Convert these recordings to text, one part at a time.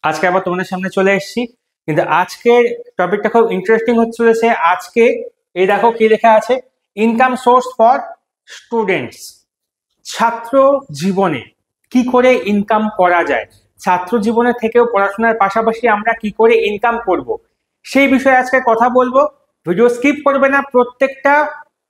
আজকে আবার তোমাদের সামনে চলে এসেছি। কিন্তু আজকের টপিকটা খুব ইন্টারেস্টিং হচ্ছে চলেছে। আজকে এই দেখো কি লেখা আছে, ইনকাম সোর্স ফর স্টুডেন্টস। ছাত্র জীবনে কি করে ইনকাম করা যায়, ছাত্র জীবনে থেকেও পড়াশোনার পাশাপাশি আমরা কি করে ইনকাম করব, সেই বিষয়ে আজকে কথা বলবো। ভিডিও স্কিপ করবে না, প্রত্যেকটা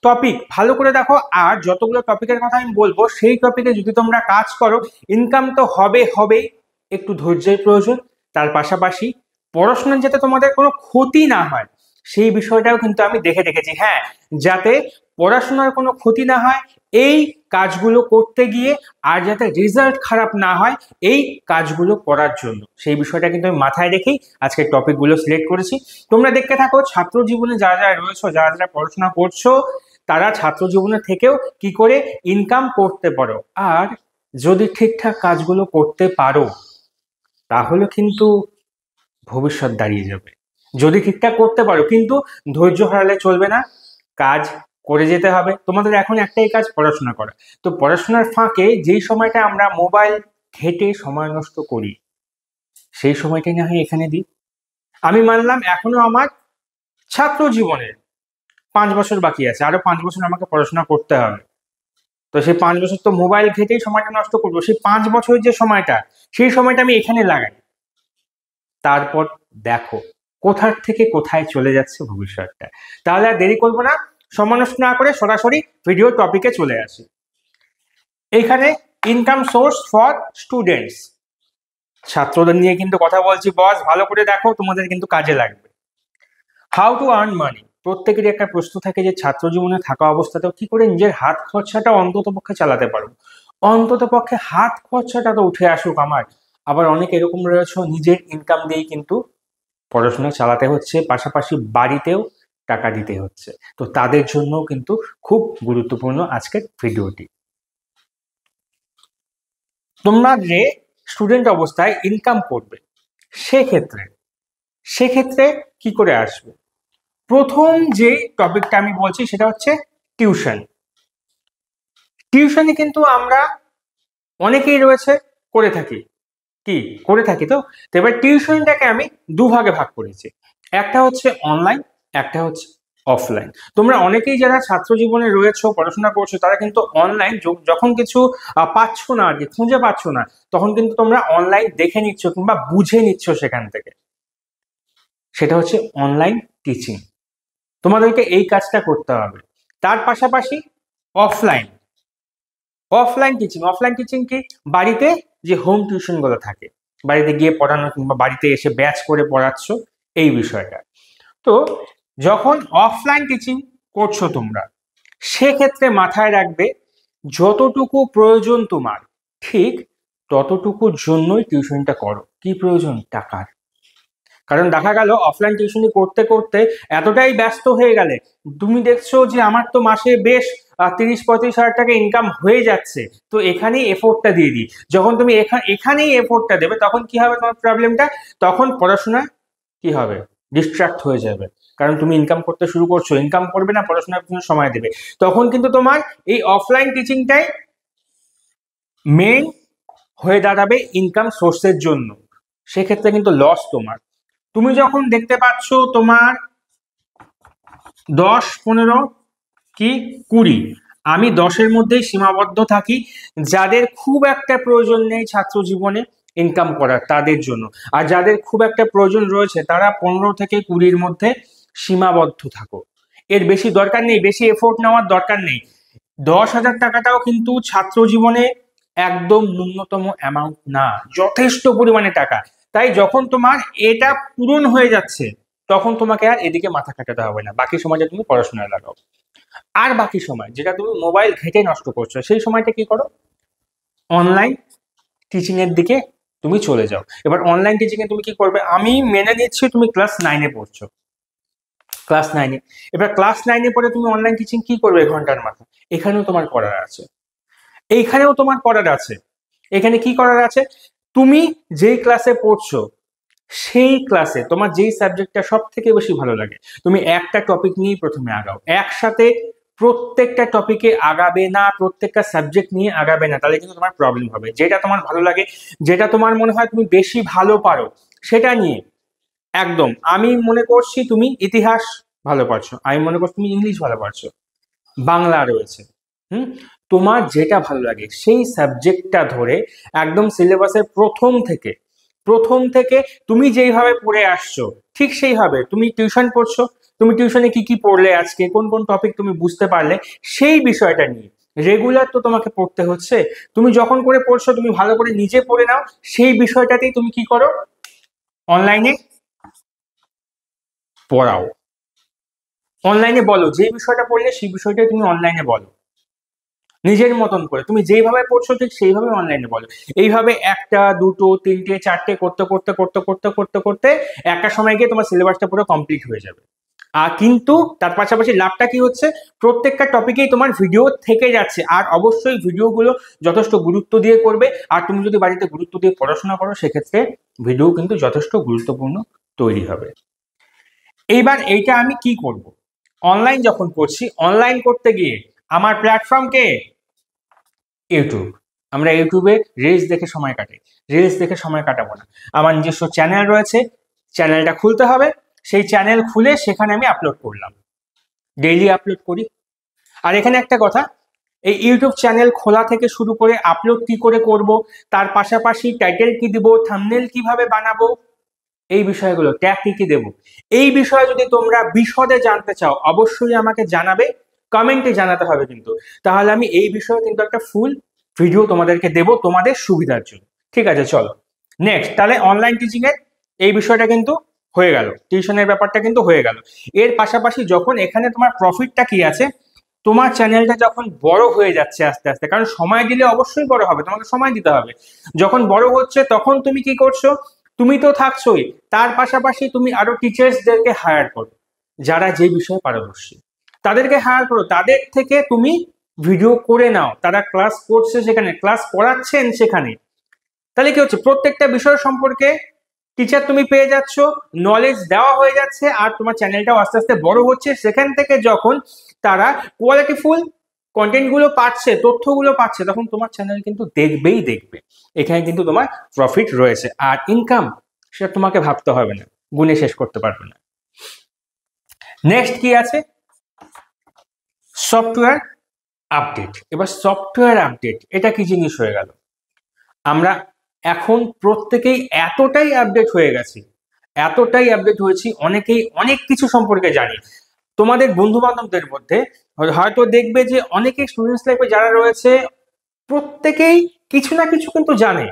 টপিক ভালো করে দেখো। আর যতগুলো টপিকের কথা আমি বলবো সেই টপিকে যদি তোমরা কাজ করো, ইনকাম তো হবেই। একটু ধৈর্যের প্রয়োজন। তার পাশাপাশি পড়াশোনার যাতে তোমাদের কোনো ক্ষতি না হয় সেই বিষয়টাও কিন্তু আমি দেখে রেখেছি। হ্যাঁ, যাতে পড়াশোনার কোনো ক্ষতি না হয় এই কাজগুলো করতে গিয়ে, আর যাতে রেজাল্ট খারাপ না হয় এই কাজগুলো করার জন্য, সেই বিষয়টা কিন্তু আমি মাথায় রেখেই আজকে টপিকগুলো সিলেক্ট করেছি। তোমরা দেখতে থাকো, ছাত্র জীবনে যারা যারা রয়েছো, যারা যারা পড়াশোনা করছো, তারা ছাত্র জীবনে থেকেও কি করে ইনকাম করতে পারো। আর যদি ঠিকঠাক কাজগুলো করতে পারো তাহলে কিন্তু ভবিষ্যৎ দাঁড়িয়ে যাবে। যদি ঠিকঠাক করতে পারো, কিন্তু ধৈর্য হারালে চলবে না, কাজ করে যেতে হবে। তোমাদের এখন একটাই কাজ, পড়াশোনা করা। তো পড়াশোনার ফাঁকে যেই সময়টা আমরা মোবাইল ঘেটে সময় নষ্ট করি, সেই সময়টাই না হয় এখানে দিই। আমি মানলাম এখনো আমার ছাত্র জীবনের 5 বছর বাকি আছে, আরো 5 বছর আমাকে পড়াশোনা করতে হবে। তো সেই 5 বছর তো মোবাইল ঘেটেই সময়টা নষ্ট করবো। সেই 5 বছরের যে সময়টা, সেই সময়টা আমি এখানে লাগাই। তারপর দেখো কোথার থেকে কোথায় চলে যাচ্ছে ভবিষ্যৎটা। তাহলে আর দেরি করবো না, সময় নষ্ট না করে সরাসরি ভিডিও টপিকে চলে আসি। এইখানে ইনকাম সোর্স ফর স্টুডেন্টস, ছাত্রদের নিয়ে কিন্তু কথা বলছি বস, ভালো করে দেখো, তোমাদের কিন্তু কাজে লাগবে। হাউ টু আর্ন মানি, প্রত্যেকেরই একটা প্রশ্ন থাকে যে ছাত্র জীবনে থাকা অবস্থাতেও কি করে নিজের হাত খরচাটা অন্তত পক্ষে চালাতে পারবো। অন্তত পক্ষে হাত খরচাটা তো উঠে আসুক আমার। আবার অনেক এরকম রয়েছে নিজের ইনকাম দিয়েই কিন্তু পড়াশোনা চালাতে হচ্ছে, পাশাপাশি বাড়িতেও টাকা দিতে হচ্ছে। তো তাদের জন্য কিন্তু খুব গুরুত্বপূর্ণ আজকের ভিডিওটি। তোমরা যে স্টুডেন্ট অবস্থায় ইনকাম করবে, সেক্ষেত্রে সেক্ষেত্রে কি করে আসবে? প্রথম যে টপিকটা আমি বলছি সেটা হচ্ছে টিউশন। টিউশনে কিন্তু আমরা অনেকেই রয়েছে করে থাকি, কি করে থাকি। তো এবার টিউশনটাকে আমি দুভাগে ভাগ করেছি, একটা হচ্ছে অনলাইন, একটা হচ্ছে অফলাইন। তোমরা অনেকেই যারা ছাত্র জীবনে রয়েছো, পড়াশোনা করছো, তারা কিন্তু অনলাইন যখন কিছু পাচ্ছ না, আর কি খুঁজে পাচ্ছ না, তখন কিন্তু তোমরা অনলাইন দেখে নিচ্ছ কিংবা বুঝে নিচ্ছ সেখান থেকে। সেটা হচ্ছে অনলাইন টিচিং। তোমাদেরকে এই কাজটা করতে হবে। তার পাশাপাশি অফলাইন অফলাইন টিচিং কি, বাড়িতে যে হোম টিউশন গুলো থাকে, বাড়িতে গিয়ে পড়ানো কিংবা বাড়িতে এসে ব্যাচ করে পড়াচ্ছ, এই বিষয়টা। তো যখন অফলাইন টিচিং করছো তোমরা, সেক্ষেত্রে মাথায় রাখবে যতটুকু প্রয়োজন তোমার, ঠিক ততটুকুর জন্যই টিউশনটা করো। কি প্রয়োজন? টাকার। কারণ দেখা গেল অফলাইন টিউশনি করতে করতে এতটাই ব্যস্ত হয়ে গেলে, তুমি দেখছো যে আমার তো মাসে বেশ 30-35 হাজার টাকা ইনকাম হয়ে যাচ্ছে, তো এখানেই এফোর্টটা দিয়ে দিই। যখন তুমি এখানেই এফোর্টটা দেবে, তখন কি হবে তোমার প্রবলেমটা? তখন পড়াশোনা কি হবে? ডিস্ট্রাক্ট হয়ে যাবে। কারণ তুমি ইনকাম করতে শুরু করছো, ইনকাম করবে না, পড়াশোনার জন্য সময় দেবে। তখন কিন্তু তোমার এই অফলাইন টিচিংটাই মেইন হয়ে দাঁড়াবে ইনকাম সোর্সের জন্য। সেক্ষেত্রে কিন্তু লস তোমার। তুমি যখন দেখতে পাচ্ছ তোমার 10, 15 কি 20, আমি 10-এর মধ্যেই সীমাবদ্ধ থাকি। যাদের খুব একটা প্রয়োজন নেই ছাত্র জীবনে ইনকাম করার, তাদের জন্য। আর যাদের খুব একটা প্রয়োজন রয়েছে, তারা 15 থেকে 20-র মধ্যে সীমাবদ্ধ থাকো। এর বেশি দরকার নেই, বেশি এফোর্ট নেওয়ার দরকার নেই। 10,000 টাকাটাও কিন্তু ছাত্র জীবনে একদম ন্যূনতম অ্যামাউন্ট না, যথেষ্ট পরিমাণে টাকা। তাই যখন তোমার এটা পূরণ হয়ে যাচ্ছে, তখন তোমাকে আর এদিকে মাথা খাটাতে হবে না, বাকি সময়টা তুমি পড়াশোনায় লাগাও। আর বাকি সময় যেটা তুমি মোবাইল ঘেটে নষ্ট করছো, সেই সময়টা কি করো? অনলাইন টিচিং এর দিকে তুমি চলে যাও। এবার অনলাইন টিচিং এ তুমি কি করবে? আমি মেনে নিচ্ছি তুমি ক্লাস 9-এ পড়ছো, ক্লাস 9-এ। এবার ক্লাস 9-এ পড়ে তুমি অনলাইন টিচিং কি করবে ঘন্টার মাথা? এখানেও তোমার করার আছে, এইখানেও তোমার করার আছে। এখানে কি করার আছে? তুমি যেই ক্লাসে পড়ছো, সেই ক্লাসে তোমার যেই সাবজেক্টটা সব থেকে বেশি ভালো লাগে, তুমি একটা টপিক নিয়েই প্রথমে আগাও। একসাথে প্রত্যেকটা টপিকে আগাবে না, প্রত্যেকটা সাবজেক্ট নিয়ে আগাবে না, তাহলে কিন্তু তোমার প্রবলেম হবে। যেটা তোমার ভালো লাগে, যেটা তোমার মনে হয় তুমি বেশি ভালো পারো, সেটা নিয়ে একদম। আমি মনে করছি তুমি ইতিহাস ভালো পারছো, আমি মনে করছি তুমি ইংলিশ ভালো পারছো, বাংলা রয়েছে, হুম, তোমার যেটা ভালো লাগে সেই সাবজেক্টটা ধরে একদম সিলেবাসের প্রথম থেকে তুমি যেইভাবে পড়ে আসছো ঠিক সেইভাবে, তুমি টিউশন পড়ছো, তুমি টিউশনে কি কি পড়লে, আজকে কোন কোন টপিক তুমি বুঝতে পারলে, সেই বিষয়টা নিয়ে রেগুলার তো তোমাকে পড়তে হচ্ছে। তুমি যখন করে পড়ছো তুমি ভালো করে নিজে পড়ে নাও, সেই বিষয়টাতেই তুমি কি করো, অনলাইনে পড়াও, অনলাইনে বলো, যে বিষয়টা পড়লে সেই বিষয়টাই তুমি অনলাইনে বলো নিজের মতন করে, তুমি যেইভাবে পড়ছো ঠিক সেইভাবে অনলাইনে বলো। এইভাবে একটা দুটো তিনটে চারটে করতে করতে করতে করতে করতে করতে একটা সময় গিয়ে তোমার সিলেবাসটা পুরো কমপ্লিট হয়ে যাবে। আর কিন্তু তার পাশাপাশি লাভটা কি হচ্ছে, প্রত্যেকটা টপিকেই তোমার ভিডিও থেকে যাচ্ছে, আর অবশ্যই ভিডিওগুলো যথেষ্ট গুরুত্ব দিয়ে করবে। আর তুমি যদি বাড়িতে গুরুত্ব দিয়ে পড়াশোনা করো, সেক্ষেত্রে ভিডিও কিন্তু যথেষ্ট গুরুত্বপূর্ণ তৈরি হবে। এইবার এইটা আমি কি করব, অনলাইন যখন করছি, অনলাইন করতে গিয়ে আমার প্ল্যাটফর্মকে ইউটিউব, আমরা ইউটিউবে রিলস দেখে সময় কাটাই, রিলস দেখে সময় কাটাবো না। আমার নিজস্ব চ্যানেল রয়েছে, চ্যানেলটা খুলতে হবে, সেই চ্যানেল খুলে সেখানে আমি আপলোড করলাম, ডেইলি আপলোড করি। আর এখানে একটা কথা, এই ইউটিউব চ্যানেল খোলা থেকে শুরু করে আপলোড কি করে করব, তার পাশাপাশি টাইটেল কি দিব, থাম্বনেল কিভাবে বানাবো, এই বিষয়গুলো ট্যাগ কি কি দেবো, এই বিষয়ে যদি তোমরা বিশদে জানতে চাও অবশ্যই আমাকে জানাবে, কমেন্টে জানাতে হবে কিন্তু, তাহলে আমি এই বিষয়ে কিন্তু একটা ফুল ভিডিও তোমাদেরকে দেবো তোমাদের সুবিধার জন্য। ঠিক আছে, চলো নেক্সট। তাহলে অনলাইন টিচিং এর এই বিষয়টা কিন্তু হয়ে গেল, টিউশনের ব্যাপারটা কিন্তু হয়ে গেল। এর পাশাপাশি যখন এখানে তোমার প্রফিটটা কি আছে, তোমার চ্যানেলটা যখন বড় হয়ে যাচ্ছে আস্তে আস্তে, কারণ সময় দিলে অবশ্যই বড় হবে, তোমাকে সময় দিতে হবে, যখন বড় হচ্ছে তখন তুমি কি করছো, তুমি তো থাকছোই, তার পাশাপাশি তুমি আরো টিচার্সদেরকে হায়ার করো, যারা যে বিষয়ে পারদর্শী, তাদেরকে হায়ার করো, তাদের থেকে তুমি ভিডিও করে নাও, তারা ক্লাস করছে সেখানে, ক্লাস করাচ্ছেন সেখানে, তাহলে কি হচ্ছে, প্রত্যেকটা বিষয় সম্পর্কে টিচার তুমি পেয়ে যাচ্ছ, নলেজ দেওয়া হয়ে যাচ্ছে, আর তোমার চ্যানেলটাও আস্তে আস্তে বড় হচ্ছে। সেখান থেকে যখন তারা কোয়ালিটিফুল কন্টেন্ট গুলো পাচ্ছে, তথ্যগুলো পাচ্ছে, তখন তোমার চ্যানেল কিন্তু দেখবেই দেখবে, এখানে কিন্তু তোমার প্রফিট রয়েছে। আর ইনকাম, সেটা তোমাকে ভাবতে হবে না, গুণে শেষ করতে পারবে না। নেক্সট কি আছে, সফটওয়্যার আপডেট। এবার সফটওয়্যার আপডেট এটা কি জিনিস হয়ে গেল, আমরা এখন প্রত্যেকেই এতটাই আপডেট হয়ে গেছি, এতটাই আপডেট হয়েছি, অনেকেই অনেক কিছু সম্পর্কে জানি। তোমাদের বন্ধু বান্ধবদের মধ্যে হয়তো দেখবে যে অনেকে স্টুডেন্টস লাইফে যারা রয়েছে, প্রত্যেকেই কিছু না কিছু কিন্তু জানে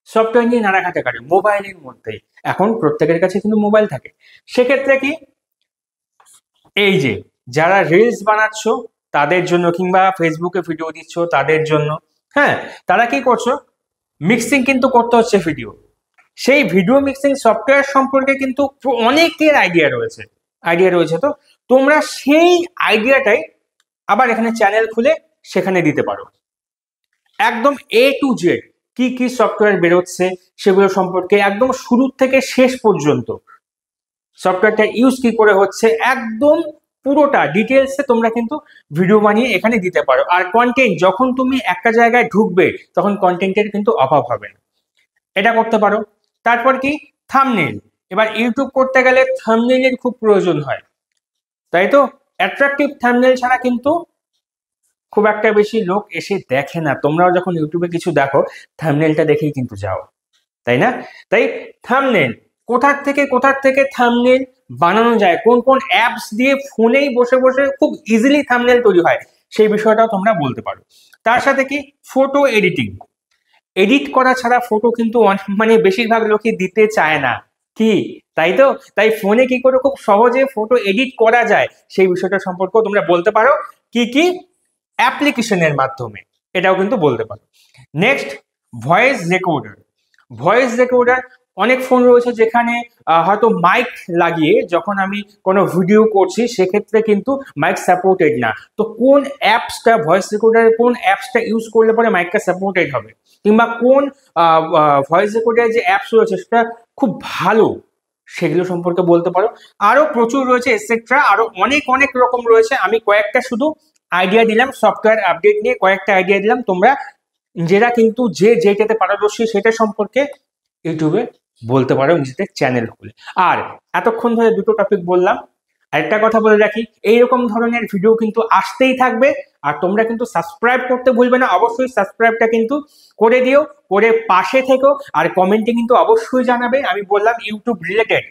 সফটওয়্যার নিয়ে, নাড়াঘাটা করে মোবাইলের মধ্যেই, এখন প্রত্যেকের কাছে কিন্তু মোবাইল থাকে। সেক্ষেত্রে কি, এই যে যারা রিলস বানাচ্ছ তাদের জন্য, কিংবা ফেসবুকে ভিডিও দিচ্ছ তাদের জন্য, হ্যাঁ, তারা কি করছো, মিক্সিং কিন্তু করতে হচ্ছে ভিডিও, সেই ভিডিও মিক্সিং সফটওয়্যার সম্পর্কে কিন্তু অনেকের আইডিয়া রয়েছে, তো তোমরা সেই আইডিয়াটাই আবার এখানে চ্যানেল খুলে সেখানে দিতে পারো, একদম A to Z কি কি সফটওয়্যার বেরোচ্ছে সেগুলো সম্পর্কে একদম শুরু থেকে শেষ পর্যন্ত, সফটওয়্যারটা ইউজ কি করে হচ্ছে, একদম পুরোটা ডিটেলসে তোমরা কিন্তু ভিডিও বানিয়ে এখানে দিতে পারো। আর কন্টেন্ট, যখন তুমি একটা জায়গায় ঢুকবে তখন কন্টেন্টের কিন্তু অভাব হবে না, এটা করতে পারো। তারপর কি, থাম্বনেল। এবার ইউটিউব করতে গেলে থাম্বনেলের খুব প্রয়োজন হয়, তাই তো, অ্যাট্রাকটিভ থাম্বনেল ছাড়া কিন্তু খুব একটা বেশি লোক এসে দেখে না। তোমরাও যখন ইউটিউবে কিছু দেখো, থাম্বনেলটা দেখেই কিন্তু যাও, তাই না? তাই থাম্বনেল, কোথার থেকে থাম্বনেল বানানো যায়, কোন কোন অ্যাপস দিয়ে ফোনেই বসে বসে খুব ইজিলি থাম্বনেল তৈরি হয়, সেই বিষয়টাও তোমরা বলতে পারো। তার সাথে কি, ফটো এডিটিং, এডিট করা ছাড়া ফটো কিন্তু মানে বেশিরভাগ লোকই দিতে চায় না, কি, তাই তো? তাই ফোনে কি করে খুব সহজে ফটো এডিট করা যায় সেই বিষয়টা সম্পর্কেও তোমরা বলতে পারো, কি কি অ্যাপ্লিকেশনের মাধ্যমে, এটাও কিন্তু বলতে পারো। Next, voice recorder. Voice recorder, অনেক ফোন রয়েছে যেখানে হয়তো মাইক লাগিয়ে যখন আমি কোনো ভিডিও করছি সেক্ষেত্রে কিন্তু মাইক সাপোর্টেড না, তো কোন অ্যাপসটা, ভয়েস রেকর্ডারের কোন অ্যাপসটা ইউজ করলে পরে মাইকটা সাপোর্টেড হবে, কিংবা কোন ভয়েস রেকর্ডারের যে অ্যাপস রয়েছে সেটা খুব ভালো, সেগুলো সম্পর্কে বলতে পারো। আরো প্রচুর রয়েছে এটসেট্রা, আরো অনেক অনেক রকম রয়েছে, আমি কয়েকটা শুধু আইডিয়া দিলাম, সফটওয়্যার আপডেট নিয়ে কয়েকটা আইডিয়া দিলাম, তোমরা নিজেরা কিন্তু যে যেটাতে পারদর্শী সেটা সম্পর্কে ইউটিউবে বলতে পারো নিজেদের চ্যানেল খুলে। আর এতক্ষণ ধরে দুটো টপিক বললাম, আরেকটা কথা বলে রাখি, এইরকম ধরনের ভিডিও কিন্তু আসতেই থাকবে। আর তোমরা কিন্তু সাবস্ক্রাইব করতে ভুলবে না, অবশ্যই সাবস্ক্রাইবটা কিন্তু করে দিও, করে পাশে থেকো। আর কমেন্টে কিন্তু অবশ্যই জানাবে, আমি বললাম ইউটিউব রিলেটেড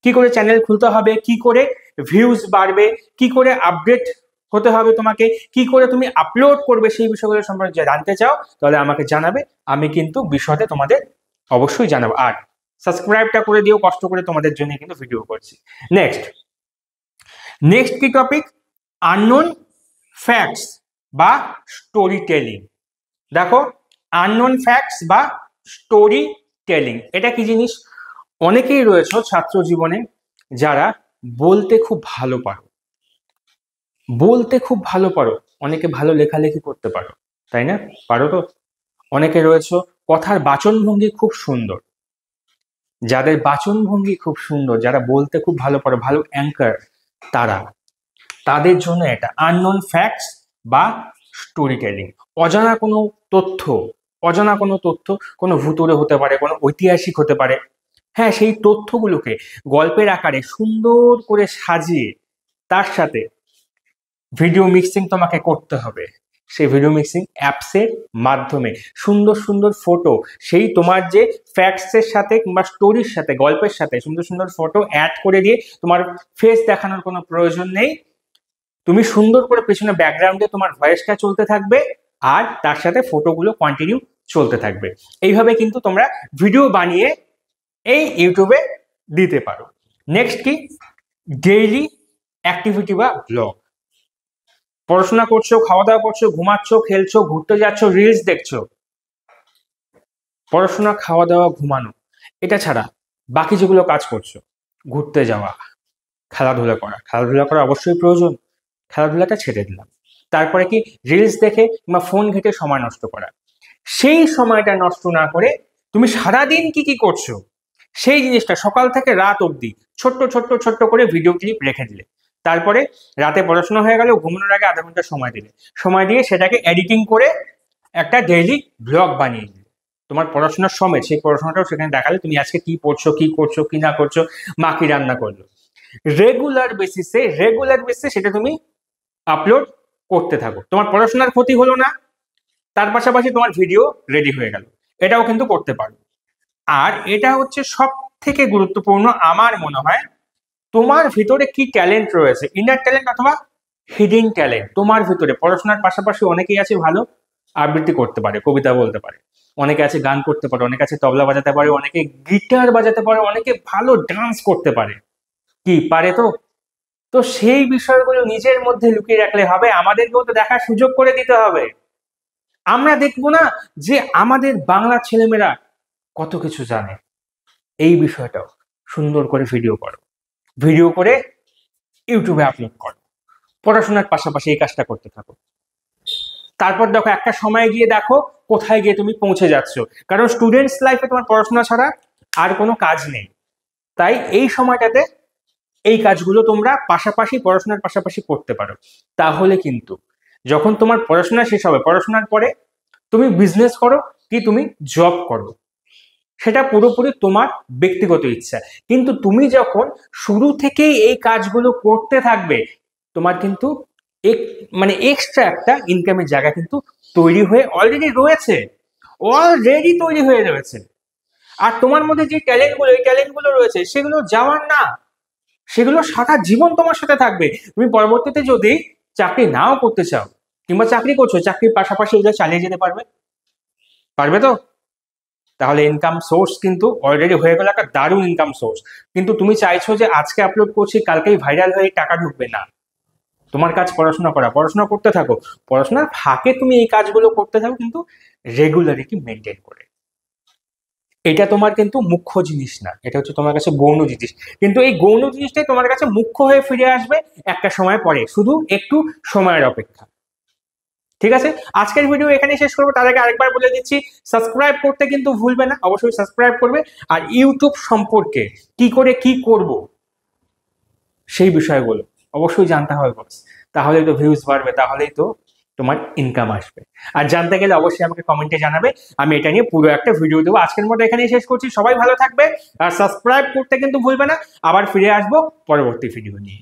কি করে চ্যানেল খুলতে হবে, কি করে ভিউজ বাড়বে, কি করে আপডেট হতে হবে তোমাকে, কি করে তুমি আপলোড করবে, সেই বিষয়গুলো সম্পর্কে জানতে চাও তাহলে আমাকে জানাবে, আমি কিন্তু বিশদে তোমাদের অবশ্যই জানাবো। আর সাবস্ক্রাইবটা করে দিও, কষ্ট করে তোমাদের জন্য কিন্তু ভিডিও করছি। নেক্সট কি টপিক, আননোন ফ্যাক্টস বা স্টোরি টেলিং। দেখো, আননোন ফ্যাক্টস বা স্টোরি টেলিং এটা কি জিনিস? অনেকেই রয়েছে ছাত্র জীবনে যারা বলতে খুব ভালো পারো, অনেকে ভালো লেখালেখি করতে পারো, তাই না? পারো তো? অনেকে রয়েছে কথার বাচনভঙ্গি খুব সুন্দর, যাদের বাচনভঙ্গি খুব সুন্দর, যারা বলতে খুব ভালো পারো, ভালো অ্যাঙ্কার, তাদের জন্য এটা আননোন ফ্যাক্টস বা স্টোরি টেলিং। অজানা কোনো তথ্য, কোনো ভুতুড়ে হতে পারে, কোনো ঐতিহাসিক হতে পারে, হ্যাঁ, সেই তথ্যগুলোকে গল্পের আকারে সুন্দর করে সাজিয়ে তার সাথে ভিডিও মিক্সিং তোমাকে করতে হবে। সেই ভিডিও মিক্সিং অ্যাপসের মাধ্যমে সুন্দর সুন্দর ফটো, সেই তোমার যে ফ্যাক্টসের সাথে কিংবা স্টোরির সাথে, গল্পের সাথে সুন্দর সুন্দর ফটো অ্যাড করে দিয়ে, তোমার ফেস দেখানোর কোনো প্রয়োজন নেই, তুমি সুন্দর করে পেছনে ব্যাকগ্রাউন্ডে তোমার ভয়েসটা চলতে থাকবে আর তার সাথে ফটোগুলো কন্টিনিউ চলতে থাকবে। এইভাবে কিন্তু তোমরা ভিডিও বানিয়ে এই ইউটিউবে দিতে পারো। নেক্সট কি, ডেইলি অ্যাক্টিভিটি বা ব্লগ। পড়াশোনা করছো, খাওয়া দাওয়া করছো, ঘুমাচ্ছ, খেলছো, ঘুরতে যাচ্ছ, রিলস দেখছো, পড়াশোনা, খাওয়া দাওয়া, ঘুমানো, এটা ছাড়া বাকি যেগুলো কাজ করছো, ঘুরতে যাওয়া, খেলাধুলা করা অবশ্যই প্রয়োজন, খেলাধুলাটা ছেড়ে দিলাম। তারপরে কি, রিলস দেখে কিংবা ফোন ঘেটে সময় নষ্ট করা। সেই সময়টা নষ্ট না করে তুমি সারাদিন কি কি করছো সেই জিনিসটা সকাল থেকে রাত অবধি ছোট্ট ছোট্ট ছোট্ট করে ভিডিও ক্লিপ রেখে দিলে, তারপরে রাতে পড়াশোনা হয়ে গেল, ঘুমানোর আগে আধা ঘন্টা সময় দিয়ে সেটাকে এডিটিং করে একটা ডেইলি ব্লগ বানিয়ে দিলে, তোমার পড়াশোনার সময় সেই পড়াশোনাটাও সেখানে দেখালে, তুমি আজকে কি পড়ছো, কি করছো, কি না করছো, মা কি রান্না করলো, রেগুলার বেসিসে সেটা তুমি আপলোড করতে থাকো। তোমার পড়াশোনার ক্ষতি হলো না, তার পাশাপাশি তোমার ভিডিও রেডি হয়ে গেল, এটাও কিন্তু করতে পারো। আর এটা হচ্ছে সব থেকে গুরুত্বপূর্ণ আমার মনে হয়, তোমার ভিতরে কি ট্যালেন্ট রয়েছে, ইনার ট্যালেন্ট অথবা হিডেন ট্যালেন্ট তোমার ভিতরে। পড়াশোনার পাশাপাশি অনেকেই আছে ভালো আবৃত্তি করতে পারে, কবিতা বলতে পারে, অনেকে আছে গান করতে পারে, অনেকে আছে তবলা বাজাতে পারে, অনেকে গিটার বাজাতে পারে, অনেকে ভালো ডান্স করতে পারে, কি পারে তো? তো সেই বিষয়গুলো নিজের মধ্যে লুকিয়ে রাখলে হবে? আমাদেরকেও তো দেখার সুযোগ করে দিতে হবে। আমরা দেখবো না যে আমাদের বাংলা ছেলেমেয়েরা কত কিছু জানে, এই বিষয়টাও সুন্দর করে ভিডিও করে ইউটিউবে আপলোড করো, পড়াশোনার পাশাপাশি এই কাজটা করতে থাকো। তারপর দেখো একটা সময় গিয়ে দেখো কোথায় গিয়ে তুমি পৌঁছে যাচ্ছ, কারণ স্টুডেন্টস লাইফে তোমার পড়াশোনা ছাড়া আর কোনো কাজ নেই। তাই এই সময়টাতে এই কাজগুলো তোমরা পড়াশোনার পাশাপাশি করতে পারো। তাহলে কিন্তু যখন তোমার পড়াশোনা শেষ হবে, পড়াশোনার পরে তুমি বিজনেস করো কি তুমি জব করো, সেটা পুরোপুরি তোমার ব্যক্তিগত ইচ্ছা। কিন্তু তুমি যখন শুরু থেকেই এই কাজগুলো করতে থাকবে, তোমার কিন্তু এক্সট্রা একটা ইনকামের জায়গা কিন্তু অলরেডি তৈরি হয়ে রয়েছে। আর তোমার মধ্যে যে ট্যালেন্টগুলো রয়েছে সেগুলো যাওয়ার না, সেগুলো সারা জীবন তোমার সাথে থাকবে। তুমি পরবর্তীতে যদি চাকরি নাও করতে চাও কিংবা চাকরি করছো, চাকরির পাশাপাশি এগুলো চালিয়ে যেতে পারবে তো? তাহলে ইনকাম সোর্স কিন্তু অলরেডি হয়ে গেল একটা দারুণ ইনকাম সোর্স। কিন্তু তুমি চাইছো যে আজকে আপলোড করছি কালকেই ভাইরাল হয়ে টাকা ঢুকবে, না। তোমার কাজ পড়াশোনা করতে থাকো, পড়াশোনার ফাঁকে তুমি এই কাজগুলো করতে থাকো, কিন্তু রেগুলারিটি মেনটেন করে। এটা তোমার কিন্তু মুখ্য জিনিস না, এটা হচ্ছে তোমার কাছে গৌণ জিনিস। কিন্তু এই গৌণ জিনিসটাই তোমার কাছে মুখ্য হয়ে ফিরে আসবে একটা সময় পরে, শুধু একটু সময়ের অপেক্ষা। ঠিক আছে, আজকের ভিডিও এখানে শেষ করবো। তার আগে আরেকবার বলে দিচ্ছি, সাবস্ক্রাইব করতে কিন্তু ভুলবে না, অবশ্যই সাবস্ক্রাইব করবে। আর ইউটিউব সম্পর্কে কি করে কি করব সেই বিষয়গুলো অবশ্যই জানতে হবে বস। তাহলেই তো ভিউজ বাড়বে, তাহলেই তো তোমার ইনকাম আসবে। আর জানতে গেলে অবশ্যই আমাকে কমেন্টে জানাবে, আমি এটা নিয়ে পুরো একটা ভিডিও দেবো। আজকের মতো এখানেই শেষ করছি, সবাই ভালো থাকবে আর সাবস্ক্রাইব করতে কিন্তু ভুলবে না। আবার ফিরে আসবো পরবর্তী ভিডিও নিয়ে।